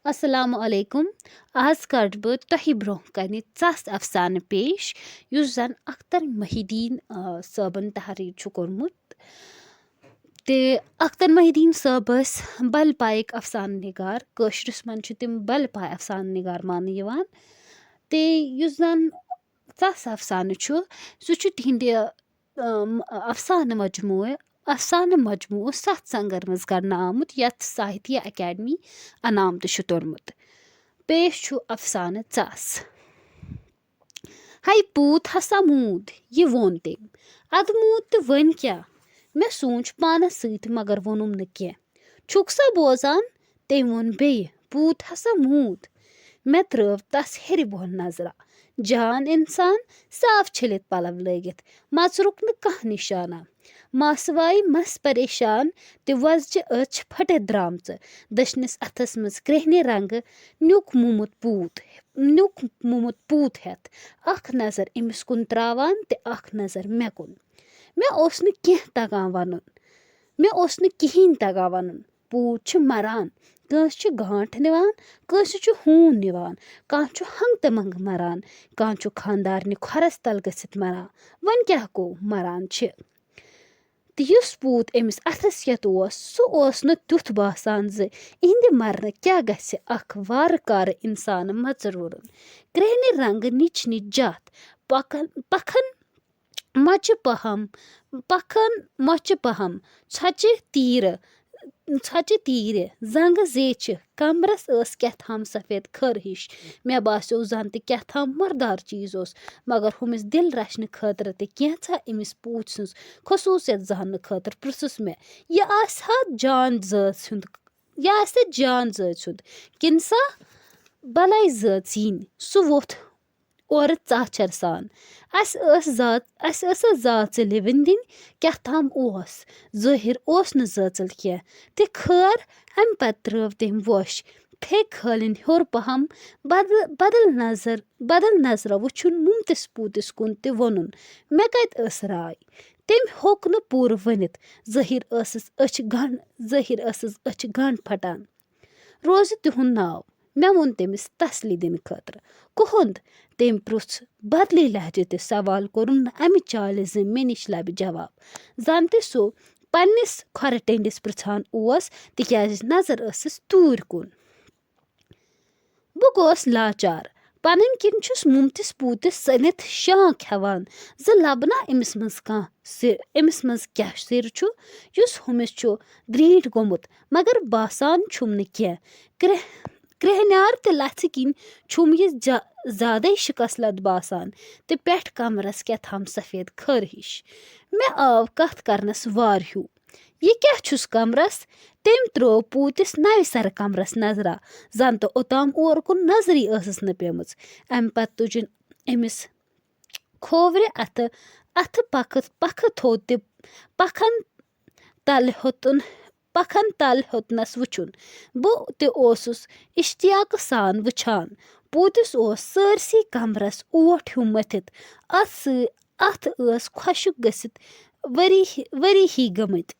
السلام علیکم. آز کَرٕ بہٕ تۄہہِ برونٛہہ کَنہِ ژَس اَفسانہٕ پیش یُس زَن اختر محیدیٖن صٲبَن تحریٖر چھُ کوٚرمُت. تہٕ اختر محیدیٖن صٲب ٲسۍ بَلہٕ پایِک اَفسانہٕ نِگار. کٲشرِس منٛز چھِ تِم بَلہٕ پاے اَفسانہٕ نِگار ماننہٕ یِوان. تہٕ یُس زَن ژَس اَفسانہٕ چھُ سُہ چھُ تِہنٛدِ اَفسانہٕ مجموٗعہٕ 7 سنٛگَر منٛز کَرنہٕ آمُت یَتھ ساہتیہ اکیڈمی انعام تہِ چھُ توٚرمُت. پیش چھُ اَفسانہٕ ژَس. ہے پوٗت ہسا موٗد یہِ ووٚن تٔمۍ. اَدٕ موٗد تہٕ وۄنۍ کیٛاہ؟ مےٚ سوٗنٛچ پانَس سۭتۍ مگر ووٚنُم نہٕ کیٚنٛہہ. چھُکھ سا بوزان؟ تٔمۍ ووٚن بیٚیہِ. پوٗت ہسا موٗد. مےٚ ترٲو تَس ہیٚرِ بۄن نظرا. جان اِنسان صاف چھٔلِتھ پَلو لٲگِتھ مَژرُک نہٕ کانٛہہ نِشانہ. ماسہٕ واے مَس پریشان تہٕ وۄزجہِ أچھ پھٔٹِتھ درٛامژٕ. دٔچھنِس اَتھَس منٛز کرٛہنہِ رنٛگہٕ نیُک مومُت پوٗت ہٮ۪تھ. اکھ نظر أمِس کُن تراوان تہٕ اکھ نظر مےٚ کُن. مےٚ اوس نہٕ کِہیٖنۍ تگان وَنُن. پوٗت چھُ مَران. کٲنٛسہِ چھُ گانٛٹھ نِوان، کٲنٛسہِ چھُ ہوٗن نِوان، کانٛہہ چھُ ہنٛگہٕ تہٕ منٛگہٕ مَران، کانٛہہ چھُ خانٛدارنہِ کھۄرَس تل گٔژھِتھ مَران. وۄنۍ کیٛاہ گوٚو مَران چھِ. تہٕ یُس پوٗت أمِس اَتھَس کٮ۪تھ اوس سُہ اوس نہٕ تیُتھ باسان زِ یِہنٛدِ مَرنہٕ کیٛاہ گژھِ اکھ وارٕ کارٕ اِنسانہٕ مَژروُرُن. کرٛہنہِ رنٛگہٕ نِچ جَتھ پکھن مۄچہِ پہم ژھۄچہِ تیٖرِ زنٛگہٕ زیچھِ کمرس ٲس کیٛاہ تھام سفید کھٔر ہِش. مےٚ باسیٚو زن تہِ کیٛاہ تھام مردار چیٖز اوس. مگر ہُمِس دِل رچھنہٕ خٲطرٕ تہِ کینٛژھا أمِس پوٗتۍ سٕنٛز خصوٗصیت زاننہٕ خٲطرٕ پرٛژھُس مےٚ یہِ آسہِ جان زٲژ ہُنٛد کِنہٕ سا بلاے زٲژ یِنۍ. سُہ ووٚتھ اورٕ ژاچھر سان. اَسہِ ٲسا زاژٕ لِوٕنۍ دِنۍ کیٛاہ تھام اوس. ظٲہِر اوس نہٕ زٲژٕل کینٛہہ تہٕ خٲر اَمہِ پتہٕ ترٲو تٔمۍ وۄش. پھیٚکۍ کھٲلِنۍ ہیوٚر پہم بدل نظرا وٕچھُن مومتِس پوٗتِس کُن تہٕ ووٚنُن مےٚ کَتہِ ٲس راے. تٔمۍ ہیوٚک نہٕ پوٗرٕ ؤنِتھ. ظٲہِر ٲسٕس أچھ گنٛڈ پھٹان. روزِ تِہُنٛد ناو. مےٚ ووٚن تٔمِس تسلی دِنہٕ خٲطرٕ. کُہُنٛد؟ تٔمۍ پرُٛژھ بدلی لہجہِ تہِ. سوال کوٚرُن نہٕ اَمہِ چالہِ زِ مےٚ نِش لبہِ جواب. زن تہِ سُہ پننِس کھۄرٕ ٹیٚنٛڈِس پرٛژھان اوس تِکیٛازِ نظر ٲسٕس توٗرۍ کُن. بہٕ گوس لاچار. پنٕنۍ کِنۍ چھُس مومتِس پوٗتِس سٔنِتھ شانٛک ہٮ۪وان زِ لبنا أمِس منٛز کیٛاہ سِر چھُ یُس ہُمِس چھُ درٛیٖنٛٹھ گوٚمُت مگر باسان چھُم نہٕ کینٛہہ. کرٛہنیار تہٕ لژھِ کِنۍ چھُم یہِ زیادَے شِکست باسان تہٕ پٮ۪ٹھ کمرس کیٛاہ تھام سفید کھٔر ہِش. مےٚ آو کتھ کرنس وار ہیوٗ. یہِ کیٛاہ چھُس کمرس؟ تٔمۍ ترٛوو پوٗتِس نوِ سرٕ کمرس نظرا. زن تہٕ اوٚتام اور کُن نظرٕے ٲسٕس نہٕ پیٚمٕژ. اَمہِ پتہٕ تُجِن أمِس کھوورِ اَتھٕ پکھٕ تھوٚد تہِ پکھن تل ہیوٚتنس وٕچھُن. بہٕ تہِ اوسُس اِشتیاقہٕ سان وٕچھان. پوٗتِس اوس سٲرسٕے کمرس اوٹ ہیوٗ مٔتھِتھ. اَتھ ٲس خۄشٕک گٔژھِتھ ؤری ہی گٔمٕتۍ.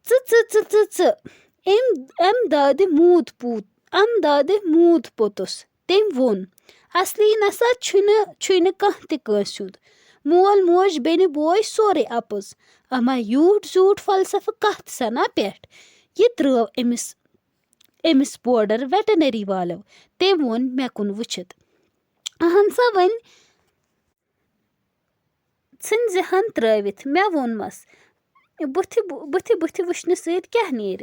ژٕ أمۍ دادِ موٗد پوٚتُس. تٔمۍ ووٚن اصلی نسا چھُنہٕ کانٛہہ تہِ کٲنٛسہِ ہُنٛد. مول موج بیٚنہِ بوے سورُے اَپُز. اما یوٗٹھ زیوٗٹھ فلسفہٕ کتھ سنا پٮ۪ٹھ. یہِ ترٲو أمِس بورڈر ویٹنری والیو. تٔمۍ ووٚن مےٚ کُن وٕچھِتھ. اہن سا وۄنۍ ژھٕنزِ ہن ترٲوِتھ. مےٚ ووٚنمس بٕتھِ وٕچھنہٕ سۭتۍ کیٛاہ نیرِ.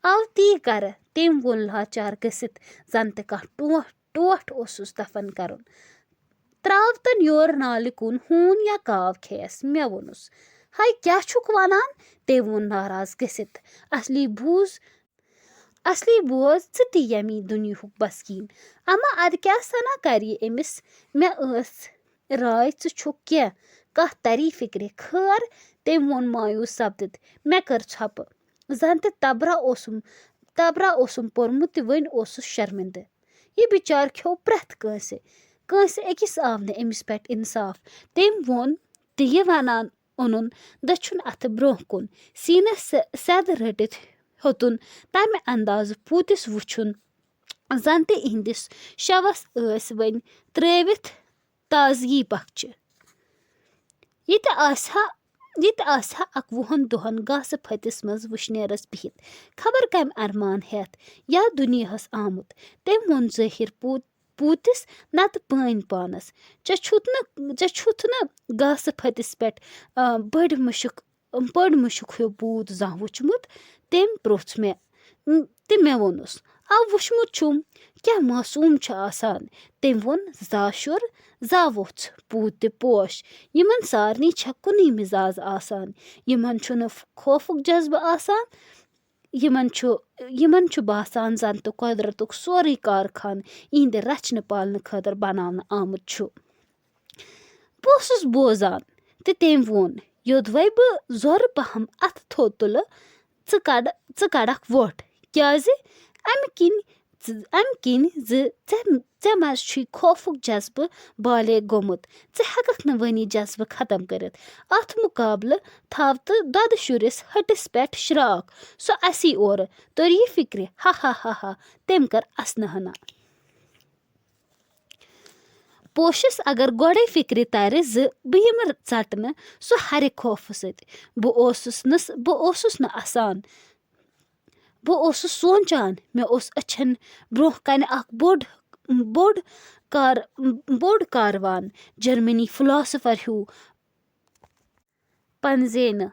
اَو تی کرٕ. تٔمۍ ووٚن لاچار گٔژھِتھ زن تہِ کانٛہہ ٹوٹھ اوسُس دفن کرُن. تراو تن یورٕ نالہِ کُن ہوٗن یا کاو کھیٚیس. مےٚ ووٚنُس ہے کیٛاہ چھُکھ ونان؟ تٔمۍ ووٚن ناراض گٔژھِتھ. اصلی بوز ژٕ تہِ ییٚمی دُنیہُک بسکیٖن. اما اَدٕ کیٛاہ سنا کَرِ یہِ أمِس؟ مےٚ ٲس راے ژٕ چھُکھ کانٛہہ تری فِکرِ. خٲر. تٔمۍ ووٚن مایوٗس سپدِتھ. مےٚ کٔر ژھۄپہٕ. زن تہِ تبرا اوسُم پوٚرمُت تہٕ وۄنۍ اوسُس شرمِندٕ. یہِ بِچار کھیوٚو پرٛٮ۪تھ کٲنٛسہِ أکِس آو نہٕ أمِس پٮ۪ٹھ اِنصاف. تٔمۍ ووٚن تہٕ یہِ وَنان اوٚنُن دٔچھُن اَتھٕ برٛونٛہہ کُن سیٖنس سٮ۪دٕ رٔٹِتھ ہیوٚتُن تَمہِ اندازٕ پوٗتِس وٕچھُن زن تہِ یِہنٛدِس شَوس ٲسۍ وۄنۍ ترٲوِتھ تازگی بخچہِ. یہِ تہِ آسہِ ہا 21 دۄہن گاسہٕ پھٔتِس منٛز وٕشنیرس بِہِتھ خبر کمہِ ارمان ہٮ۪تھ یا دُنیاہس آمُت. تٔمۍ ووٚن ظٲہِر پوٗتِس نتہٕ پٲنۍ پانس، ژےٚ چھُتھ نہٕ گاسہٕ پھٔتِس پٮ۪ٹھ بٔڑ مُشُک ہیوٗ بوٗت زانٛہہ وٕچھمُت؟ تٔمۍ پرٛوژھ مےٚ تہٕ مےٚ ووٚنُس آ وٕچھمُت چھُم، کیٛاہ معصوٗم چھُ آسان. تٔمۍ ووٚن زا شُر زا ووٚژھ. پوٗت تہِ پوش. یِمن سارنٕے چھےٚ کُنُے مِزاز آسان. یِمن چھُنہٕ خوفُک جذبہٕ آسان. یِمن چھُ باسان زن تہٕ قۄدرتُک سورُے کارخانہٕ یِہنٛدِ رچھنہٕ پالنہٕ خٲطرٕ بناونہٕ آمُت چھُ. بہٕ اوسُس بوزان تہٕ تٔمۍ ووٚن یوٚدوَے بہٕ زورٕ پہم اَتھٕ تھوٚد تُلہٕ ژٕ کڑکھ وۄٹھ. کیٛازِ؟ اَمہِ کِنۍ زِ ژےٚ منٛز چھُے خوفُک جذبہٕ بالے گوٚمُت. ژٕ ہٮ۪ککھ نہٕ وۄنی جذبہٕ ختم کٔرِتھ. اَتھ مُقابلہٕ تھاو تہٕ دۄدٕ شُرِس ۂٹِس پٮ۪ٹھ شراکھ. سُہ اَسی اورٕ توٚر یہِ فِکرِ. ہا ہا ہا ہا. تٔمۍ کٔر اَسنہٕ ہنا. پوشس اگر گۄڈے فِکرِ ترِ زِ بہٕ یِمہٕ ژٹنہٕ سُہ ہرِ خوفہٕ سۭتۍ. بہٕ اوسُس سونٛچان مےٚ اوس أچھن برٛونٛہہ کنہِ اکھ بوٚڑ کاروان جرمنی فِلاسفر ہیوٗ پنزیٚنہٕ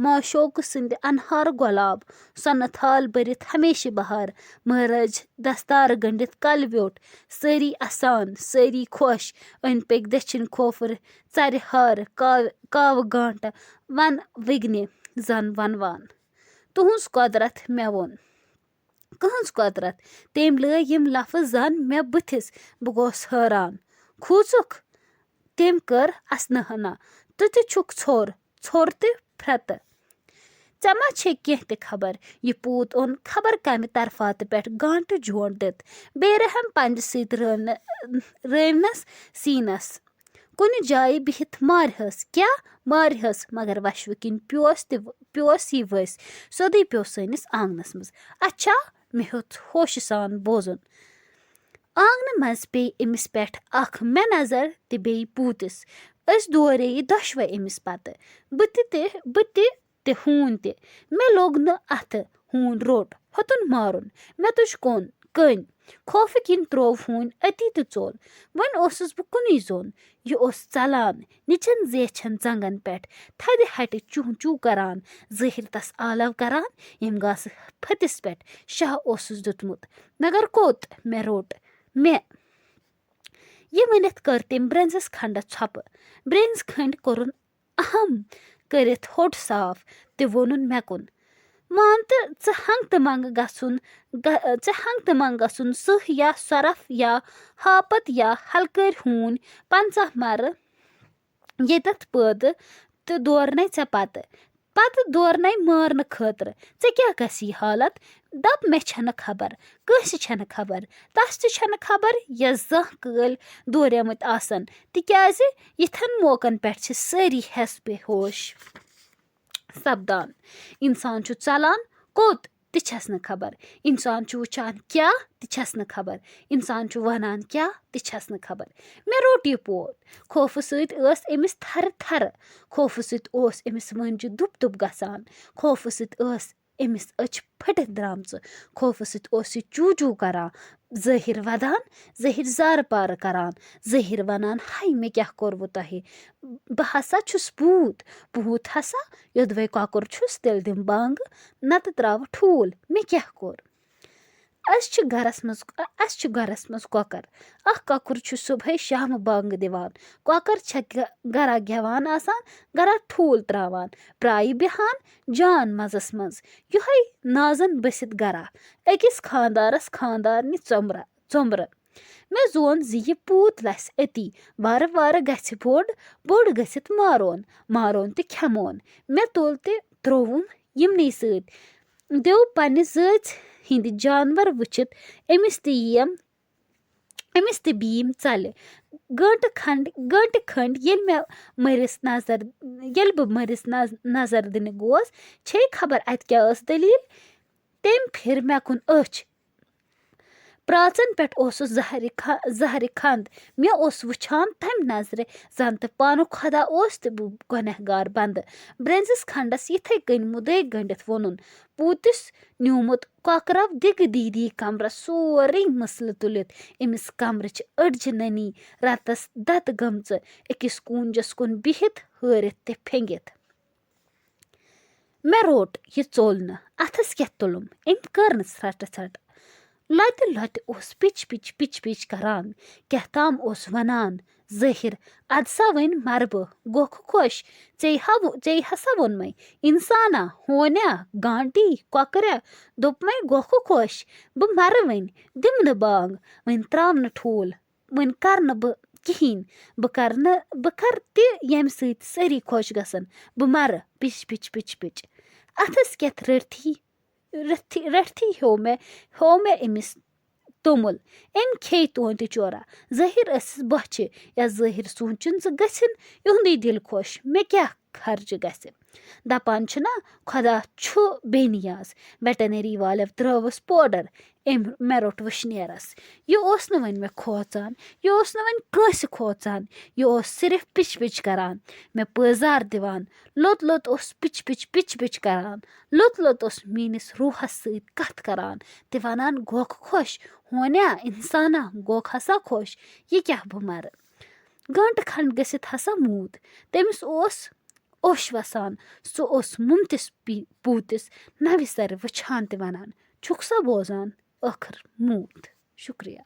معشوقہٕ سٕنٛدِ انہار گۄلاب سۄنہٕ تھال بٔرِتھ ہمیشہٕ بہار مہراج دستار گٔنڈِتھ کلہٕ ویوٚٹھ. سٲری اَسان سٲری خۄش أنٛدۍ پٔکۍ دٔچھِنۍ کھوفرٕ ژرِ ہارٕ کاوٕ گانٹہٕ ون وِگنہِ زن ونوان. تُہنٛز قۄدرت. مےٚ ووٚن کٕہٕنٛز قۄدرت؟ تٔمۍ لٲگۍ یِم لفظ زن مےٚ بٕتھِس. بہٕ گوس حٲران. کھوٗژُکھ؟ تٔمۍ کٔر اَسنہٕ ہنا. ژٕ تہِ چھُکھ ژھوٚر تہٕ پھرٛتہٕ. ژےٚ ما چھے کیٚنٛہہ تہِ خبر؟ یہِ پوٗت اوٚن خبر کمہِ طرفاتہٕ پٮ۪ٹھ گانٹہٕ جونٛڈ دِتھ بے رحم پنجہِ سۭتۍ رٲونس سیٖنس. کُنہِ جایہِ بِہِتھ مارِہس. کیٛاہ مارِہس؟ مگر وشوٕ کِنۍ پیوس یہِ ؤسۍ سیوٚدُے پیوٚو سٲنِس آنگنس منٛز. اچھا. مےٚ ہیوٚت ہوشہٕ سان بوزُن. آنگنہٕ منٛز پیٚیہِ أمِس پٮ۪ٹھ اکھ مےٚ نظر تہٕ بیٚیہِ پوٗتِس. أسۍ دوریٚیہِ دۄشوے أمِس پتہٕ. بہٕ تہِ ہوٗن تہِ. مےٚ لوٚگ نہٕ اَتھٕ. ہوٗن روٚٹ. ہیوٚتُن مارُن. مےٚ تُج کٔنۍ. خوفہٕ کِنۍ تروو ہوٗنۍ أتی تہٕ ژوٚل. وۄنۍ اوسُس بہٕ کُنُے زوٚن. یہِ اوس ژلان نِچن زیچھن زنٛگن پٮ۪ٹھ تھدِ ہٹہِ چوٗ چوٗ کران. ظٲہِر تس آلو کران ییٚمۍ گاسہٕ پھٔتِس پٮ۪ٹھ شاہ اوسُس دیُتمُت. مگر کوٚت؟ مےٚ روٚٹ. یہِ ؤنِتھ کٔر تٔمۍ برنزس کھنڈس ژھۄپہٕ. برنزِ کھٔنڈۍ کوٚرُن اہم کٔرِتھ ہوٚٹ صاف تہٕ ووٚنُن مےٚ کُن. مان تہٕ ژٕ ہنٛگ تہٕ منٛگ گژھُن سٕہہ یا سۄرپھ یا ہاپت یا ہلکٲرۍ ہوٗنۍ 50 مرٕ ییٚتٮ۪تھ پٲدٕ تہٕ دورنے ژےٚ پتہٕ دورنے مارنہٕ خٲطرٕ. ژےٚ کیٛاہ گژھی حالت؟ دپ مےٚ چھنہٕ خبر. کٲنٛسہِ چھنہٕ خبر. تس تہِ چھنہٕ خبر یس زانٛہہ کٲلۍ دوریمٕتۍ آسن. تِکیٛازِ یِتھٮ۪ن موقعن پٮ۪ٹھ چھِ سٲری ہٮ۪س بے ہوش سپدان. اِنسان چھُ ژلان کوٚت تہِ چھس نہٕ خبر. اِنسان چھُ وٕچھان کیٛاہ تہِ چھس نہٕ خبر. اِنسان چھُ ونان کیٛاہ تہِ چھس نہٕ خبر. مےٚ روٚٹ یہِ پوت. خوفہٕ سۭتۍ ٲس أمِس تھرٕ تھرٕ. خوفہٕ سۭتۍ اوس أمِس وٲنجہِ دُب دُب گژھان. خوفہٕ سۭتۍ ٲس أمِس أچھ پھٔٹِتھ درامژٕ. خوفہٕ سۭتۍ اوس یہِ چوٗ چوٗ کران. ظٲہِر ودان ظٲہِر زارٕ پارٕ کران. ظٲہِر ونان ہاے مےٚ کیٛاہ کوٚروٕ تۄہہِ؟ بہٕ ہسا چھُس پوٗت ہسا. یوٚدوَے کۄکُر چھُس تیٚلہِ دِمہٕ بانگہٕ نتہٕ تراوٕ ٹھوٗل. مےٚ کیٛاہ کوٚر؟ اَسہِ چھِ گرس منٛز کۄکر. اکھ کۄکُر چھُ صبحٲے شامہٕ بانگہٕ دِوان. کۄکر چھےٚ گرا گٮ۪وان آسان گرا ٹھوٗل تراوان پرایہِ بیٚہان جان مزس منٛز یِہوے نازن بٔسِتھ گرا أکِس خاندارس خاندارنہِ ژومبرٕ. مےٚ زون زِ یہِ پوٗت لَسہِ أتی. وارٕ وارٕ گژھِ بوٚڑ گٔژھِتھ مارون تہٕ کھٮ۪مون. مےٚ تُل تہٕ ترووُم یِمنٕے سۭتۍ. دیو پننہِ زٲژ ہِنٛدۍ جانور وٕچھِتھ أمِس تہِ بیٖم ژلہِ. گٲنٹہٕ کھنٛڈ ییٚلہِ بہٕ مٔرِس نظر دِنہِ گوس چھے خبر اتہِ کیٛاہ ٲس دٔلیٖل. تٔمۍ پھِرِ مےٚ کُن أچھ پرٛاژَن پٮ۪ٹھ اوسُس زہرِ کھنٛد مےٚ اوس وٕچھان تَمہِ نظرِ زَن تہٕ پانہٕ خۄدا اوس تہٕ بہٕ گۄنہگار بنٛدٕ برٛنٛزِس کھنٛڈس یِتھَے کٔنۍ مُدے گٔنٛڈِتھ ووٚنُن پوٗتِس نیوٗمُت کۄکرو دِگہٕ دیٖدی کمرس سورُے مسلہٕ تُلِتھ أمِس کمرٕچ أڈجہِ نٔنی رتس دتہٕ گٔمژٕ أکِس کوٗنجس کُن بِہِتھ ہٲرِتھ تہِ پھیٚنگِتھ مےٚ روٚٹ یہِ ژوٚل نہٕ اَتھس کیٛاہ تُلُم أمۍ کٔر نہٕ ژھرٹہٕ ژھرٹہٕ لۄتہِ لۄتہِ اوس پِچ پِچ کران کیٛاہ تام اوس وَنان ظٲہِر اَدٕ سا وۄنۍ مَرٕ بہٕ گوکھٕ خۄش ژےٚ ہسا ووٚنمَے اِنسانا ہونیٛا گانٹی کۄکریا دوٚپمَے گوکھٕ خۄش بہٕ مَرٕ وۄنۍ دِمہٕ نہٕ بانگ وۄنۍ تراو نہٕ ٹھوٗل وۄنۍ کر نہٕ بہٕ کِہیٖنۍ بہٕ کر تہِ ییٚمہِ سۭتۍ سٲری خۄش گژھن بہٕ مَرٕ پِچ پِچ اَتھس کٮ۪تھ رٔٹتھی ہوو مےٚ أمِس توٚمُل أمۍ کھیٚیہِ توتہِ چورا ظٲہِر ٲسٕس بۄچھِ یا ظٲہِر سونٛچُن ژٕ گٔژھِنۍ یِہُنٛدُے دِل خۄش مےٚ کیٛاہ خرچہِ گژھِ دپان چھُنا خۄدا چھُ بے نیاز ویٹنری والیو ترٲوٕس پوڈر أمۍ مےٚ روٚٹ وٕشنیرس یہِ اوس نہٕ وۄنۍ مےٚ کھوژان یہِ اوس نہٕ وۄنۍ کٲنٛسہِ کھوژان یہِ اوس صرف پِچ کران مےٚ پٲزار دِوان لوٚت اوس پِچ کران لوٚت اوس میٲنِس روحس سۭتۍ کتھ کران تہِ ونان گوکھٕ خۄش ہونیٛا اِنسانا گوکھ ہسا خۄش یہِ کیٛاہ بہٕ مَرٕ گٲنٛٹہٕ کھنٛڈ گٔژھِتھ ہسا موٗد تٔمِس اوس اوٚش وسان سُہ اوس مُمتِس پوٗتِس نَوِ سرِ وٕچھان تہِ وَنان چھُکھ سا بوزان ٲخٕر موٗد شُکریہ